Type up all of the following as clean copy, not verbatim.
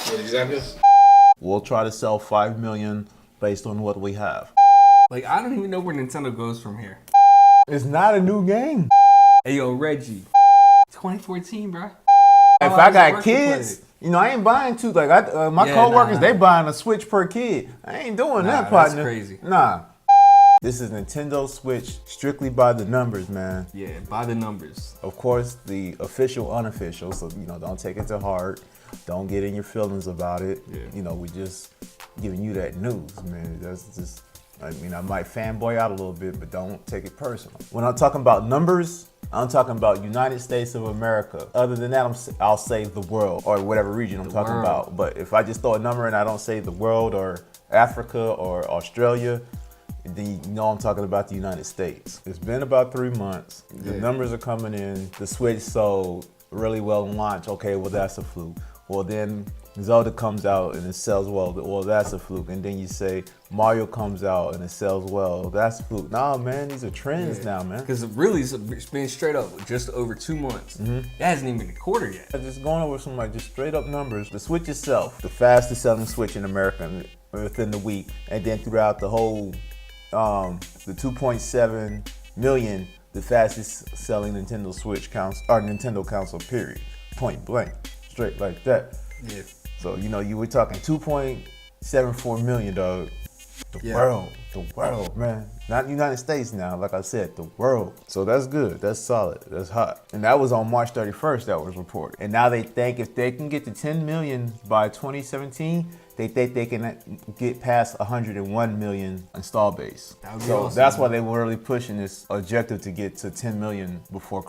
What exactly? We'll try to sell 5 million based on what we have. Like, I don't even know where Nintendo goes from here. It's not a new game. Hey, yo, Reggie. 2014, bro. If I got kids, you know, I ain't buying two. Like, my coworkers, they buying a Switch per kid. I ain't doing that, partner. That's crazy. Nah. This is Nintendo Switch strictly by the numbers, man. Yeah, by the numbers. Of course, the official, unofficial. So, you know, don't take it to heart. Don't get in your feelings about it. Yeah. You know, we just giving you that news, man. That's just, I mean, I might fanboy out a little bit, but don't take it personal. When I'm talking about numbers, I'm talking about United States of America. Other than that, I'll say the world or whatever region I'm talking about. But if I just throw a number and I don't say the world or Africa or Australia, then you know I'm talking about the United States. It's been about 3 months. The numbers are coming in. The Switch sold really well in launch. Okay, well, that's a fluke. Well, then Zelda comes out and it sells well. Well, that's a fluke. And then you say Mario comes out and it sells well. That's a fluke. Nah, man, these are trends now, man. Because really, it's been straight up just over 2 months. It hasn't even been a quarter yet. Just going over some like just straight up numbers. The Switch itself, the fastest selling Switch in America within the week, and then throughout the whole, the 2.7 million, the fastest selling Nintendo Switch Nintendo console. Period. Point blank. Straight like that. Yeah. So, you know, you were talking 2.74 million, dog. The world, man. Not the United States now, like I said, the world. So that's good, that's solid, that's hot. And that was on March 31st that was reported. And now they think if they can get to 10 million by 2017, they think they can get past 101 million install base. So awesome. That's why they were really pushing this objective to get to 10 million before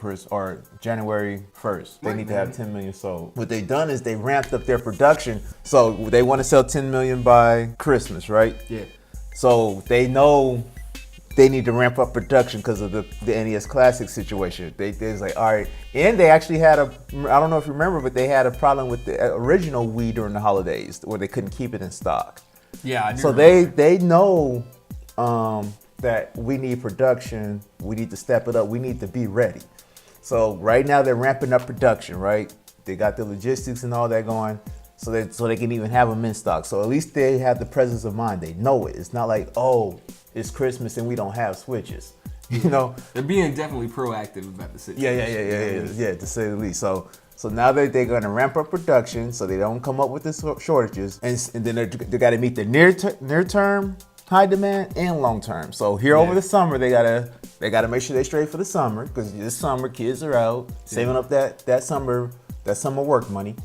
January 1st. They need to have 10 million sold. What they've done is they ramped up their production. So they want to sell 10 million by Christmas, right? Yeah. So they know they need to ramp up production because of the NES Classic situation. They was like, all right. And they actually had I don't know if you remember, but they had a problem with the original Wii during the holidays where they couldn't keep it in stock. Yeah, I do. So they know that we need production. We need to step it up. We need to be ready. So right now they're ramping up production, right? They got the logistics and all that going. So they can even have them in stock. So at least they have the presence of mind. They know it. It's not like, oh, it's Christmas and we don't have Switches. You know? They're being definitely proactive about the situation. Yeah, to say the least. So now they're going to ramp up production so they don't come up with the shortages. And then they got to meet the near term high demand and long term. So here over the summer, they gotta make sure they straight for the summer, because this summer kids are out saving up that summer work money.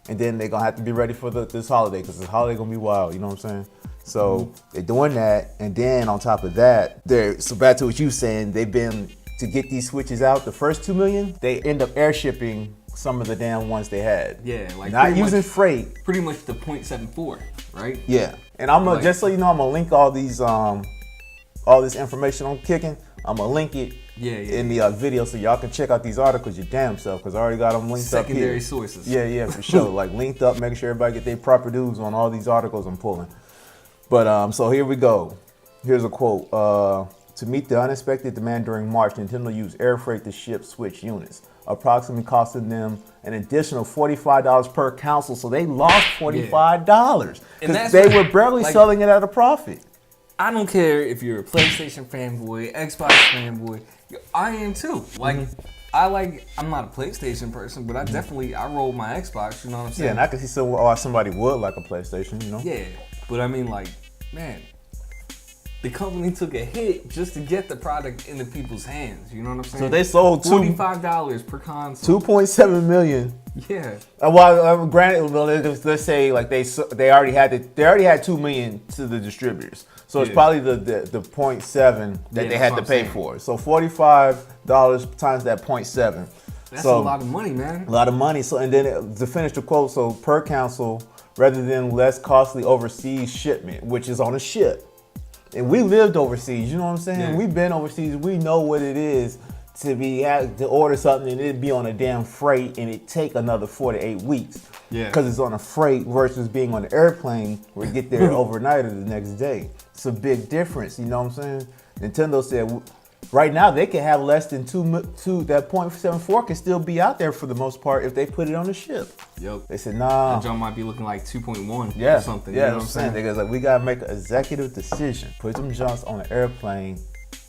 And then they're gonna have to be ready for this holiday, because this holiday gonna be wild, you know what I'm saying? So they're doing that, and then on top of that, so back to what you were saying, they've been, to get these Switches out, the first 2 million, they end up air shipping some of the damn ones they had. Yeah, like not using freight. Pretty much the 0.74, right? Yeah, and I'm gonna, just so you know, I'm gonna link all these all this information I'm kicking. I'm gonna link it in the video so y'all can check out these articles your damn self, because I already got them linked up here. Secondary sources. Yeah, for sure. Like linked up, making sure everybody get their proper dues on all these articles I'm pulling. But so here we go. Here's a quote. To meet the unexpected demand during March, Nintendo used air freight to ship Switch units, approximately costing them an additional $45 per console. So they lost $45 because they were barely selling it at a profit. I don't care if you're a PlayStation fanboy, Xbox fanboy. I am too. Like, I'm not a PlayStation person, but I roll my Xbox, you know what I'm saying? Yeah, and I can see why somebody would like a PlayStation, you know? Yeah, but I mean, like, man, the company took a hit just to get the product into people's hands, you know what I'm saying? So they sold $45 per console. 2.7 million. Yeah. Well, granted, let's say like they already had 2 million to the distributors. So it's probably the 0.7 that they had to pay for. So $45 times that 0.7. That's a lot of money, man. A lot of money. So, and then to finish the quote, so per console, rather than less costly overseas shipment, which is on a ship. And we lived overseas, you know what I'm saying? Yeah. We've been overseas. We know what it is to order something and it'd be on a damn freight and it take another 4 to 8 weeks. Yeah. Because it's on a freight versus being on an airplane where you get there overnight or the next day. It's a big difference, you know what I'm saying? Nintendo said, right now they can have less than two. That .74 can still be out there for the most part if they put it on the ship. Yep. They said, nah. That jump might be looking like 2.1 Yeah, or something. Yeah, you know what I'm saying? They goes like, we gotta make an executive decision. Put them jumps on an airplane.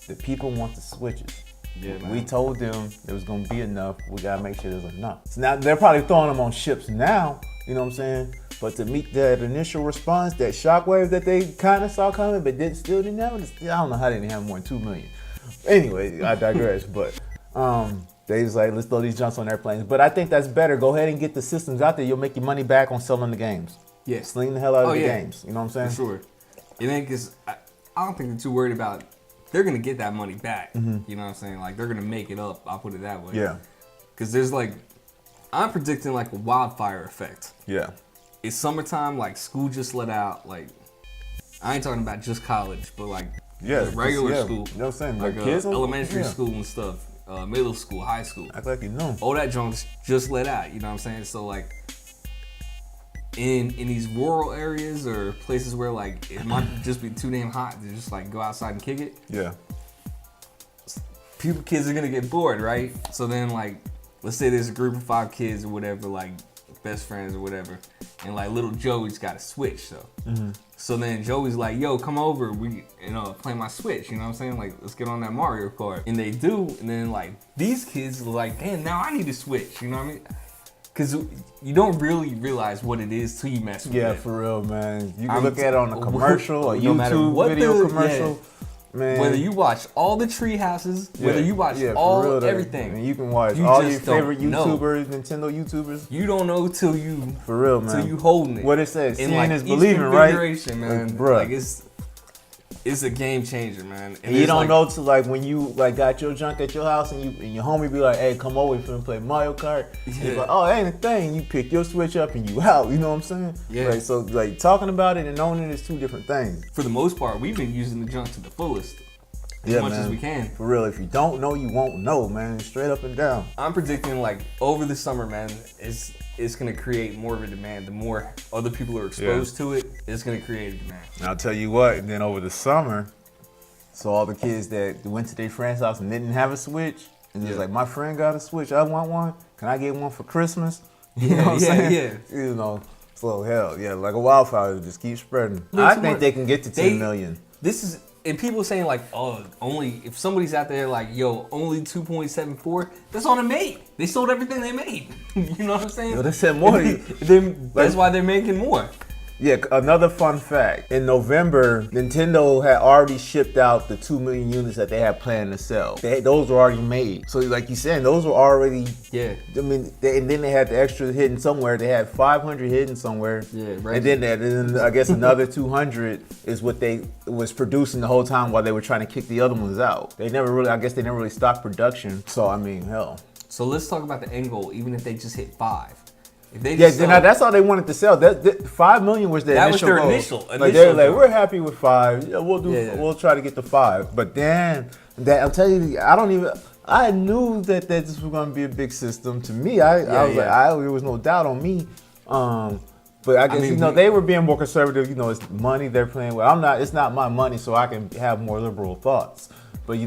The people want the switches. Yeah, man. We told them there was gonna be enough. We gotta make sure there's enough. So now they're probably throwing them on ships now. You know what I'm saying? But to meet that initial response, that shockwave that they kind of saw coming, but still didn't have it. I don't know how they didn't have more than 2 million. Anyway, I digress. But they was like, let's throw these jumps on airplanes. But I think that's better. Go ahead and get the systems out there. You'll make your money back on selling the games. Yeah. Sling the hell out of the yeah. games. You know what I'm saying? For sure. It ain't because I don't think they're too worried about. They're gonna get that money back. You know what I'm saying? Like they're gonna make it up. I'll put it that way. Yeah. Because there's like, I'm predicting like a wildfire effect. Yeah. It's summertime. Like school just let out. Like I ain't talking about just college, but like regular school. You know what I'm saying? Like kids, elementary school and stuff, middle school, high school. Act like you know. All that junk just let out. You know what I'm saying? So like. In these rural areas or places where like it might just be too damn hot to just like go outside and kick it. Yeah. Kids are gonna get bored, right? So then like, let's say there's a group of 5 kids or whatever, like best friends or whatever, and like little Joey's got a Switch, so. So then Joey's like, yo, come over, we play my Switch, you know what I'm saying? Like, let's get on that Mario Kart. And they do, and then like these kids are like, damn, now I need a Switch, you know what I mean? Because you don't really realize what it is till you mess with it. Yeah, for real, man. You can look at it on a commercial, a no matter YouTube what video commercial. Man. Whether you watch all the tree houses, whether you watch everything. And you can watch you all your just don't favorite know. YouTubers, Nintendo YouTubers. You don't know till you For real, man. till you holding it. What it says, And seeing like is each believing, right? configuration, man. Like, bruh. Like it's a game changer, man. And you don't know till like when you like got your junk at your house and your homie be like, hey, come over, we finna play Mario Kart. Yeah. You're like, oh, ain't a thing. You pick your Switch up and you out. You know what I'm saying? Yeah. Like, so like talking about it and owning it is two different things. For the most part, we've been using the junk to the fullest. As much as we can. For real, if you don't know, you won't know, man. Straight up and down. I'm predicting like over the summer, man, it's gonna create more of a demand. The more other people are exposed to it, it's gonna create a demand. And I'll tell you what, and then over the summer, so all the kids that went to their friend's house and didn't have a Switch, and just like, my friend got a Switch, I want one. Can I get one for Christmas? You know what I'm saying? You know, so hell, yeah, like a wildfire, just keep spreading. I think they can get to 10 million. And people saying like, oh, only if somebody's out there like, yo, only 2.74, that's all they made. They sold everything they made. You know what I'm saying? Yo, they said more. That's why they're making more. Yeah, another fun fact. In November, Nintendo had already shipped out the 2 million units that they had planned to sell. Those were already made. So like you said, those were already... Yeah. I mean, and then they had the extra hidden somewhere. They had 500 hidden somewhere. Yeah, right. And then I guess another 200 is what they was producing the whole time while they were trying to kick the other ones out. I guess they never really stopped production. So, I mean, hell. So let's talk about the end goal, even if they just hit 5. If they That's all they wanted to sell. That 5 million was their initial goal. Like they're like, we're happy with 5. Yeah, we'll try to get to 5. But then I'll tell you, I knew that this was gonna be a big system. To me, there was no doubt on me. But I guess they were being more conservative. You know, it's money they're playing with. It's not my money, so I can have more liberal thoughts. But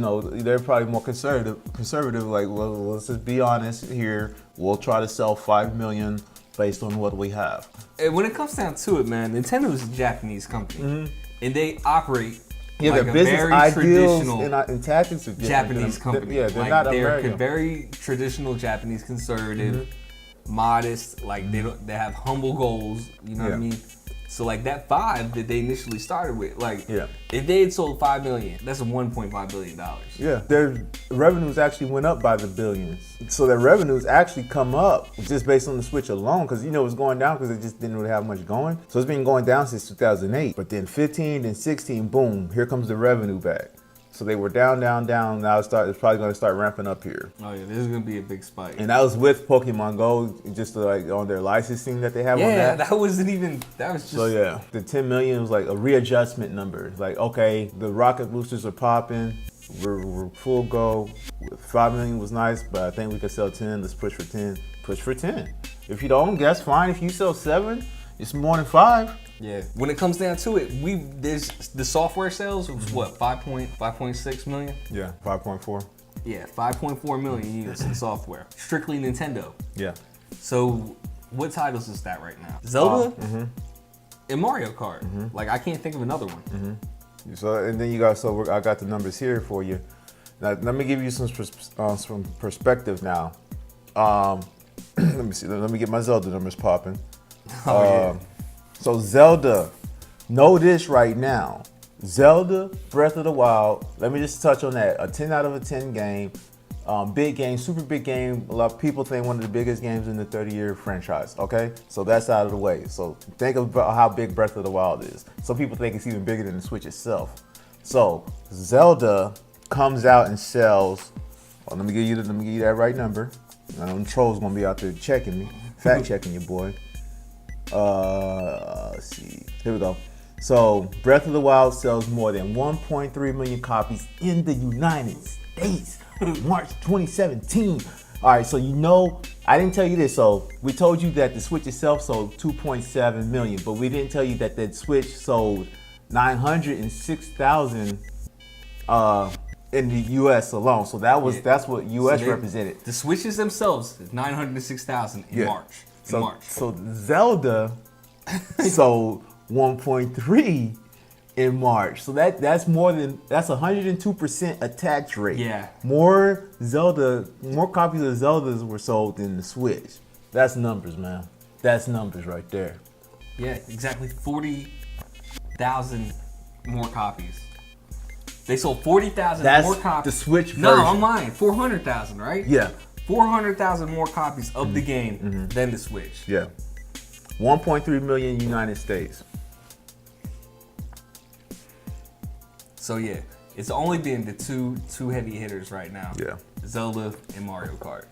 they're probably more conservative. Like, well, let's just be honest here. We'll try to sell 5 million. Based on what we have. And when it comes down to it, man, Nintendo is a Japanese company, and they operate like the a business very ideals traditional and tactics are Japanese company. They're not they're American. Very traditional Japanese, conservative, modest. Like they have humble goals. You know what I mean? So like that 5 that they initially started with, if they had sold 5 million, that's $1.5 billion. Yeah, their revenues actually went up by the billions. So their revenues actually come up just based on the Switch alone, because it's going down because it just didn't really have much going. So it's been going down since 2008. But then 15 and 16, boom, here comes the revenue back. So they were down. Now it's probably going to start ramping up here. Oh yeah, this is going to be a big spike. And that was with Pokemon Go, just like on their licensing that they have on that. That was just. So yeah, the 10 million was like a readjustment number. Like, okay, the rocket boosters are popping. We're full go. 5 million was nice, but I think we could sell 10. Let's push for 10. Push for 10. If you don't, that's fine. If you sell 7, It's more than 5. Yeah. When it comes down to it, there's the software sales was what 5.6 million. Yeah, 5.4. Yeah, 5.4 million units in software. Strictly Nintendo. Yeah. So what titles is that right now? Zelda and Mario Kart. Like I can't think of another one. So and then you got I got the numbers here for you. Now let me give you some perspective now. Let me see. Let me get my Zelda numbers popping. So Zelda, know this right now. Zelda Breath of the Wild. Let me just touch on that. A 10 out of a 10 game. Big game, super big game. A lot of people think one of the biggest games in the 30-year franchise. Okay, so that's out of the way. So think about how big Breath of the Wild is. Some people think it's even bigger than the Switch itself. So Zelda comes out and sells. Well, let me give you that right number. I know the trolls gonna be out there checking me, fact checking you, boy. Let's see. Here we go. So Breath of the Wild sells more than 1.3 million copies in the United States. March 2017. All right, so I didn't tell you this. So we told you that the Switch itself sold 2.7 million, but we didn't tell you that the Switch sold 906,000 in the U.S. alone. So that's what U.S. represented. The Switches themselves, 906,000 in March. So Zelda sold 1.3 in March. So that's 102% attach rate. Yeah. More copies of Zeldas were sold than the Switch. That's numbers, man. That's numbers right there. Yeah, exactly 40,000 more copies. They sold 40,000 more copies. The Switch version. No, I'm lying. 400,000, right? Yeah. 400,000 more copies of the game than the Switch. Yeah. 1.3 million United States. So yeah, it's only been the two heavy hitters right now. Yeah. Zelda and Mario Kart.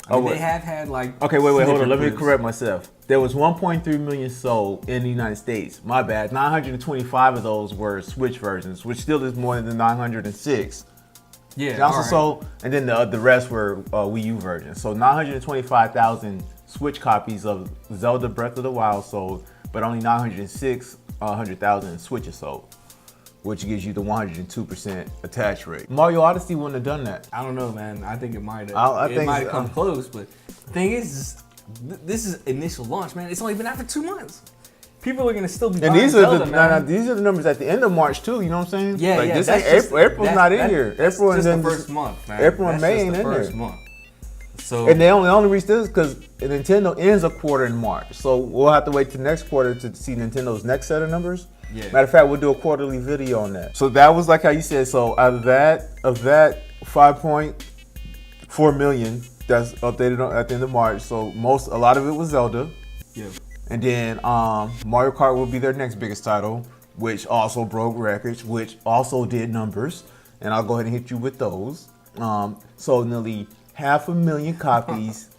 I mean, they have had like. Okay, wait, hold on. Let me clips. correct myself. There was 1.3 million sold in the United States. My bad. 925 of those were Switch versions, which still is more than the 906. Yeah. They also sold, and then the rest were Wii U versions. So 925,000 Switch copies of Zelda Breath of the Wild sold, but only 906,000 Switches sold, which gives you the 102% attach rate. Mario Odyssey wouldn't have done that. I don't know, man. I think it might have. I It think might have come close, but the thing is, this is initial launch, man. It's only been out for 2 months. People are gonna still be. And buying these are Zelda, these are the numbers at the end of March too. You know what I'm saying? Yeah, like, yeah. This that's ain't just- April's not in that- here. That's April and just then the first month, man. April and That's May just ain't the in first there. month. So And they only reached this because Nintendo ends a quarter in March. So we'll have to wait till next quarter to see Nintendo's next set of numbers. Yeah. Matter of fact, we'll do a quarterly video on that. So that was like how you said. So out of that 5.4 million that's updated at the end of March. So a lot of it was Zelda. yeah. And then Mario Kart will be their next biggest title, which also broke records, which also did numbers. And I'll go ahead and hit you with those. Sold nearly 500,000 copies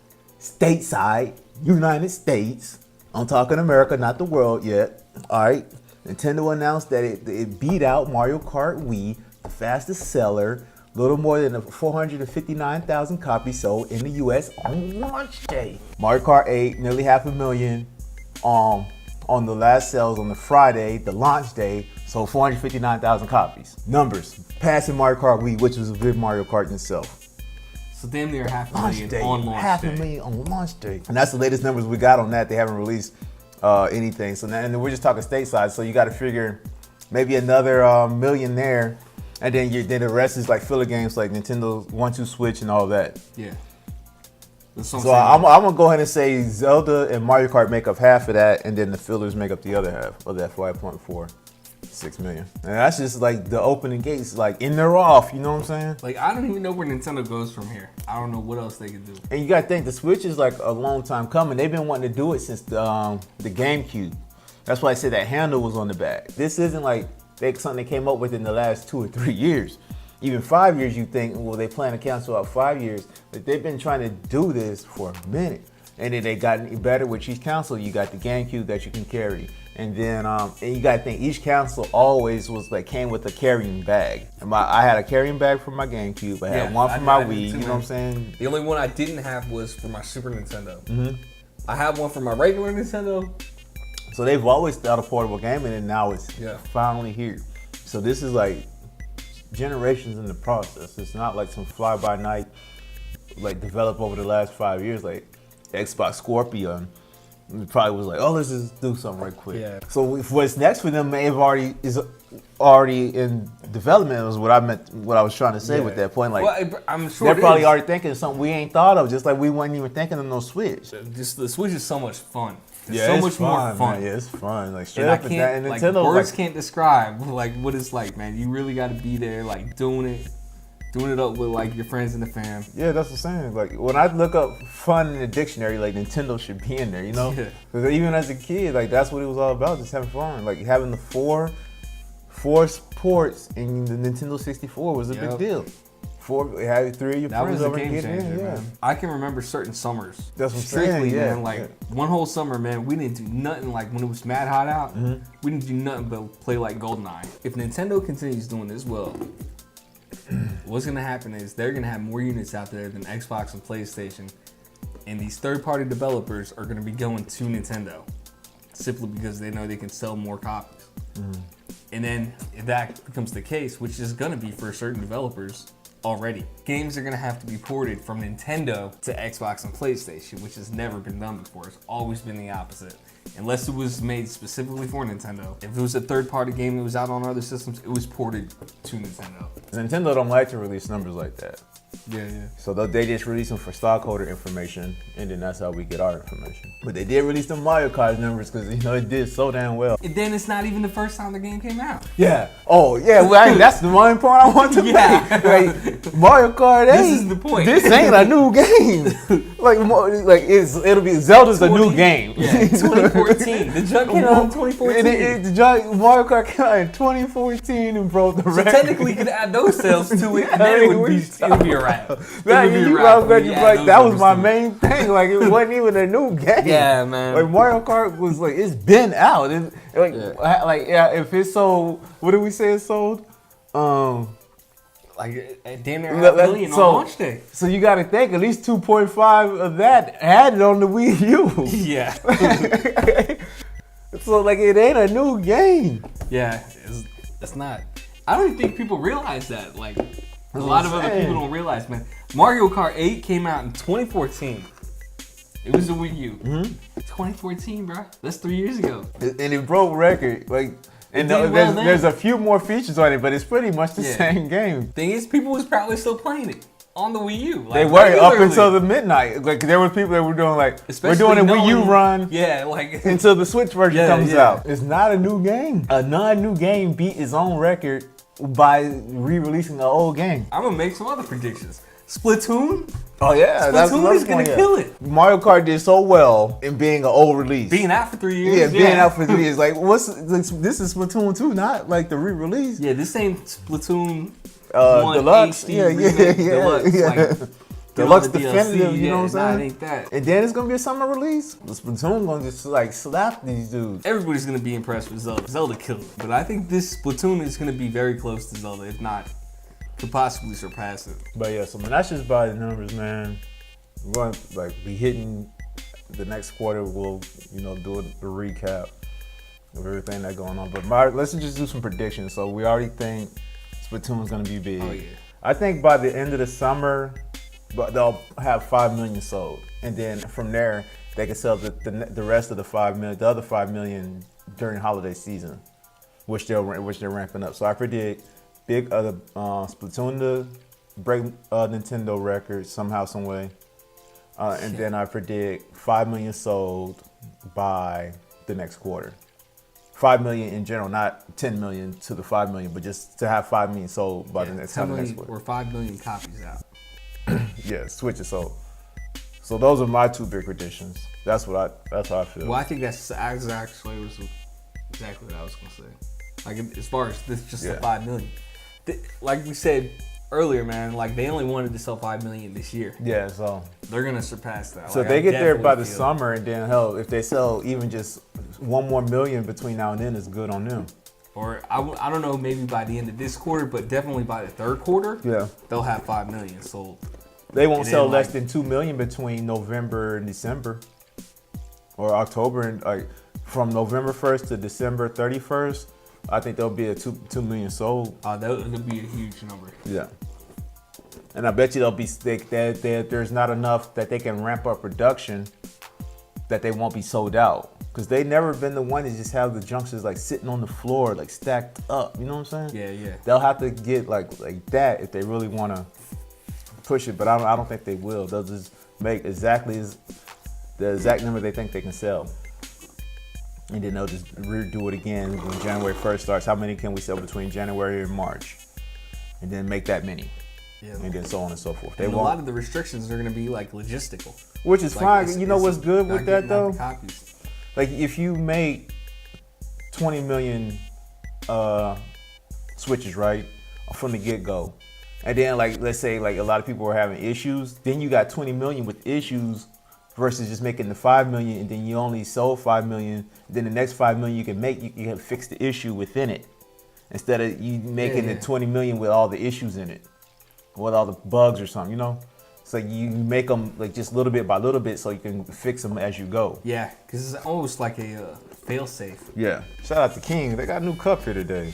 stateside, United States. I'm talking America, not the world yet. All right. Nintendo announced that it beat out Mario Kart Wii, the fastest seller. Little more than 459,000 copies sold in the U.S. on launch day. Mario Kart 8, nearly 500,000 on the last sales on the Friday, the launch day, sold 459,000 copies. Numbers, passing Mario Kart Wii, which was a good Mario Kart in itself. So damn near Launch 500,000 day, on launch day. 500,000 on launch day. And that's the latest numbers we got on that. They haven't released anything. So now, and we're just talking stateside, so you got to figure maybe another million there. And then the rest is like filler games like Nintendo 1-2 Switch and all that. Yeah. That's what So I'm gonna go ahead and say Zelda and Mario Kart make up half of that, and then the fillers make up the other half of that 5.46 million. And that's just like the opening gates, like in there off. You know what I'm saying? Like, I don't even know where Nintendo goes from here. I don't know what else they can do. And you gotta think the Switch is like a long time coming. They've been wanting to do it since the GameCube. That's why I said that handle was on the back. This isn't like something they came up with in the last 2 or 3 years. Even 5 years, you think, well, they plan to cancel out 5 years. But they've been trying to do this for a minute. And then they gotten better with each console. You got the GameCube that you can carry. And then and you gotta think each console always was like came with a carrying bag. And I had a carrying bag for my GameCube. I had one for my Wii. You know what I'm saying? The only one I didn't have was for my Super Nintendo. I have one for my regular Nintendo. So they've always thought a portable gaming, and now it's Yeah. finally here. So this is like generations in the process. It's not like some fly-by-night, like developed over the last 5 years, like Xbox Scorpion. It probably was like, oh, let's just do something right quick. Yeah. So what's next for them may have already in development was what I was trying to say with that point. Like, well, I'm sure they're it probably is. already thinking of something we ain't thought of, just like we weren't even thinking of no Switch. Just the Switch is so much fun. It's Yeah, so it's much more fun. Man. Yeah, it's fun. Like straight And I up and can't, down. And like, Nintendo, words like, can't describe like what it's like, man. You really got to be there, like doing it up with like your friends and the fam. yeah, that's what I'm saying. Like when I look up fun in the dictionary, like Nintendo should be in there, you know? Yeah. Because even as a kid, like that's what it was all about, just having fun. Like having the four ports in the Nintendo 64 was a big Yep. deal. Having 3 of your That friends was a over and game getting changer, in, man. I can remember certain summers. That's what I'm Strictly, saying, yeah, man. Like yeah. one whole summer, man, we didn't do nothing. Like when it was mad hot out, Mm-hmm. we didn't do nothing but play like GoldenEye. If Nintendo continues doing this well, what's gonna happen is they're gonna have more units out there than Xbox and PlayStation, and these third-party developers are gonna be going to Nintendo simply because they know they can sell more copies. And then if that becomes the case, which is gonna be for certain developers already, games are gonna have to be ported from Nintendo to Xbox and PlayStation, which has never been done before. It's always been the opposite. Unless it was made specifically for Nintendo. If it was a third-party game that was out on other systems, it was ported to Nintendo. Nintendo don't like to release numbers like that. Yeah. So they just release them for stockholder information, and then that's how we get our information. But they did release them Mario Kart numbers because it did so damn well. And then it's not even the first time the game came out. Yeah. Oh yeah. Well, that's the one point I want to Yeah. make. Like Mario Kart 8. This is the point. This ain't a new game. It'll be Zelda's a new game. Yeah, 2014. The junk came out in 2014. Mario Kart came out in 2014 and broke the So record. technically, you could add those sales to it, and then it would be a wrap. That, It would be a you wrap know, when you add like those that was numbers my to it. main thing. Like it wasn't even a new game. Yeah, man. Like Mario Kart was like it's been out. If it's sold, what did we say it sold? Like damn near Let- $500,000 on so- launch day. So you got to think at least 2.5 of that had it on the Wii U. Yeah, So like it ain't a new game. yeah. It's not. I don't even think people realize that. Like a what lot I'm of other saying. people don't realize, man. Mario Kart 8 came out in 2014. It was a Wii U. 2014, bro. That's 3 years ago. And it broke record. Like and It did well then. there's a few more features on it, but it's pretty much the Yeah. same game. Thing is, people was probably still playing it on the Wii U. Like, They were up regularly. until the midnight. Like there were people that were doing like Especially we're doing a Wii U knowing- run. Yeah, like Until the Switch version Yeah, comes yeah. out. It's not a new game. A non-new game beat its own record by re-releasing an old game. I'm gonna make some other predictions. Splatoon. Oh yeah, that's Splatoon another is gonna point, yeah. kill it. Mario Kart did so well in being an old release. Being out for 3 years. being out for 3 years. Like this is Splatoon 2, not like the re-release. Yeah, this ain't Splatoon. 1 Deluxe. HD Yeah, remake, yeah. Deluxe. yeah. Like, Deluxe get all the definitive, DLC. you know what Nah, I'm it saying? ain't that. And then it's gonna be a summer release. The Splatoon gonna just like slap these dudes. Everybody's gonna be impressed with Zelda. Zelda killed it. But I think this Splatoon is gonna be very close to Zelda, if not, could possibly surpass it. But yeah, so when that's just by the numbers, man. We're going to like be hitting the next quarter. We'll do a recap of everything that's going on. But let's just do some predictions. So we already think Splatoon's gonna be big. Oh yeah. I think by the end of the summer, but they'll have 5 million sold, and then from there they can sell the rest of the 5 million, the other 5 million during holiday season, which they're ramping up. So I predict big Splatoon to break Nintendo records somehow, some way, and then I predict 5 million sold by the next quarter. 5 million in general, not 10 million to the 5 million, but just to have 5 million sold by the next 10 time the next million quarter. or 5 million copies out. Yeah, Switch is sold. So those are my two big predictions. That's how I feel. Well, I think that's exactly what I was gonna say. Like as far as this, just the Yeah. 5 million. Like we said earlier, man. Like they only wanted to sell 5 million this year. Yeah, so They're gonna surpass that. so Like, if they I get there by the definitely feel- summer, and then hell, if they sell even just 1 more million between now and then, it's good on them. Or I don't know, maybe by the end of this quarter, but definitely by the third quarter, Yeah, they'll have 5 million sold. they won't And sell then, less like- than 2 million between November and December, or October and like from November 1st to December 31st, I think there'll be a 2 million sold. That would be a huge number. Yeah. And I bet you there's not enough that they can ramp up production that they won't be sold out. Because they never been the one to just have the junksters like sitting on the floor, like stacked up. You know what I'm saying? Yeah. They'll have to get like that if they really want to push it. But I don't think they will. They'll just make the exact number they think they can sell. And then they'll just redo it again when January 1st starts. How many can we sell between January and March? And then make that many. Yeah. And then so on and so forth. And a lot of the restrictions are going to be like logistical. Which is fine. You know what's good with that though? Copies. Like if you make 20 million switches, right, from the get-go, and then like let's say like a lot of people are having issues, then you got 20 million with issues versus just making the 5 million and then you only sold 5 million. Then the next 5 million you can fix the issue within it instead of you making the 20 million with all the issues in it, with all the bugs or something, you know. So you make them like just little bit by little bit so you can fix them as you go. Yeah, because it's almost like a fail-safe. Yeah. Shout out to King. They got a new cup here today.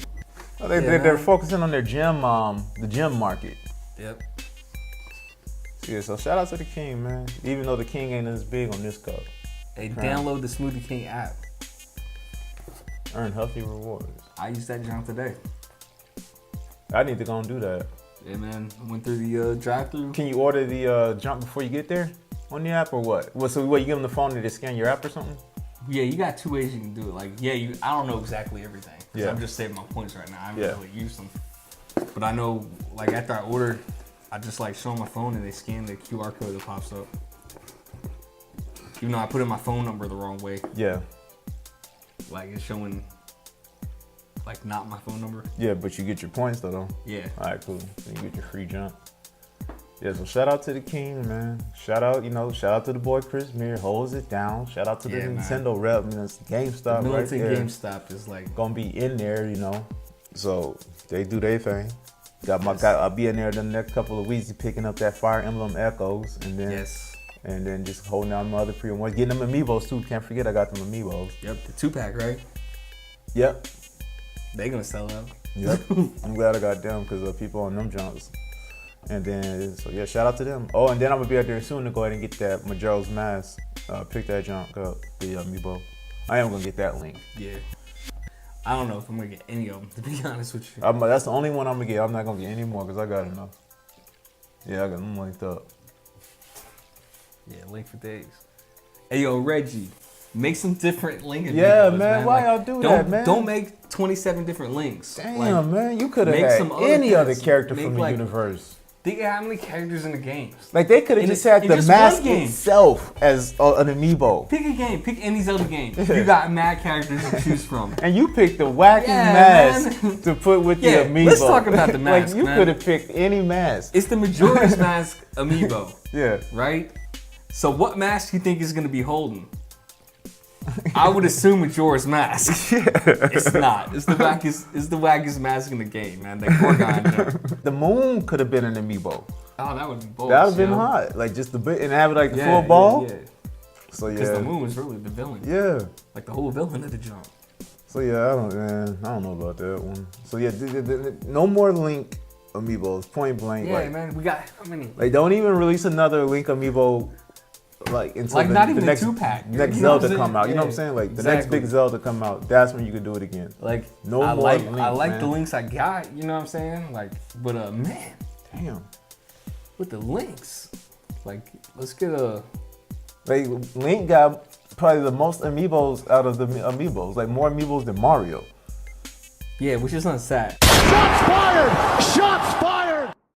Oh, they're focusing on their gym, the gym market. Yep. Yeah, so shout out to the King, man. Even though the King ain't as big on this cup. Hey, download the Smoothie King app. Earn healthy rewards. I used that junk today. I need to go and do that. Yeah, man. I went through the drive-thru. Can you order the junk before you get there on the app or what? So you give them the phone and they scan your app or something? Yeah, you got 2 ways you can do it. Like, I don't know exactly everything. Yeah. I'm just saving my points right now. I haven't really used them. But I know, like, after I order, I just, like, show them my phone and they scan the QR code that pops up. Even though I put in my phone number the wrong way. Yeah. Like, it's showing, like, not my phone number. Yeah, but you get your points, though. Yeah. All right, cool. So you get your free junk. Yeah, so shout out to the King, man. Shout out to the boy Chris Mir, holds it down. Shout out to the Nintendo rep, it's GameStop right there. GameStop is like gonna be in there, you know. So they do their thing. I'll be in there the next couple of weeks picking up that Fire Emblem Echoes and then just holding down my other pre-orders. Getting them amiibos too. Can't forget I got them amiibos. Yep, the 2-pack, right? Yep. They gonna sell out. Yep. I'm glad I got them because people on them jumps. And then, so yeah, shout out to them. Oh, and then I'm gonna be out there soon to go ahead and get that Majora's Mask. Pick that junk up, the amiibo. I am gonna get that link. Yeah. I don't know if I'm gonna get any of them, to be honest with you. That's the only one I'm gonna get. I'm not gonna get any more because I got enough. Yeah, I got them linked up. Yeah, link for days. Hey, yo, Reggie, make some different link amiibos, Yeah, man. Why y'all do that, man? Don't make 27 different links. Damn, man. You could have had any other character from the universe. Think of how many characters in the games. Like, they could have just had the mask itself as an amiibo. Pick a game. Pick any Zelda game. You got mad characters to choose from. And you picked the wacky mask to put with the amiibo. Let's talk about the mask, Like, you could have picked any mask. It's the Majora's Mask amiibo. Yeah. Right? So what mask do you think is going to be holding? I would assume Majora's Mask. Yeah. It's not. It's the wackest mask in the game, man. That Gorgon jump. The moon could have been an amiibo. Oh, that would be bold. That would have been hot. Like just the bit and have it like the full ball. Yeah. So yeah. Because the moon was really the villain. Yeah. Like the whole villain of the jump. So yeah, I don't know about that one. So yeah, no more Link amiibos. Point blank. Yeah, like, man. We got how many? Like don't even release another Link amiibo. Like until not even the next 2-pack. Next Zelda come out. You know what I'm saying? Like the next big Zelda come out. That's when you can do it again. Like no more Link, Link, I like man. the links I got. You know what I'm saying? Like, but man, damn. With the links, like let's get a. Like Link got probably the most amiibos out of the amiibos. Like more amiibos than Mario. Yeah, which is not sad. Shots fired!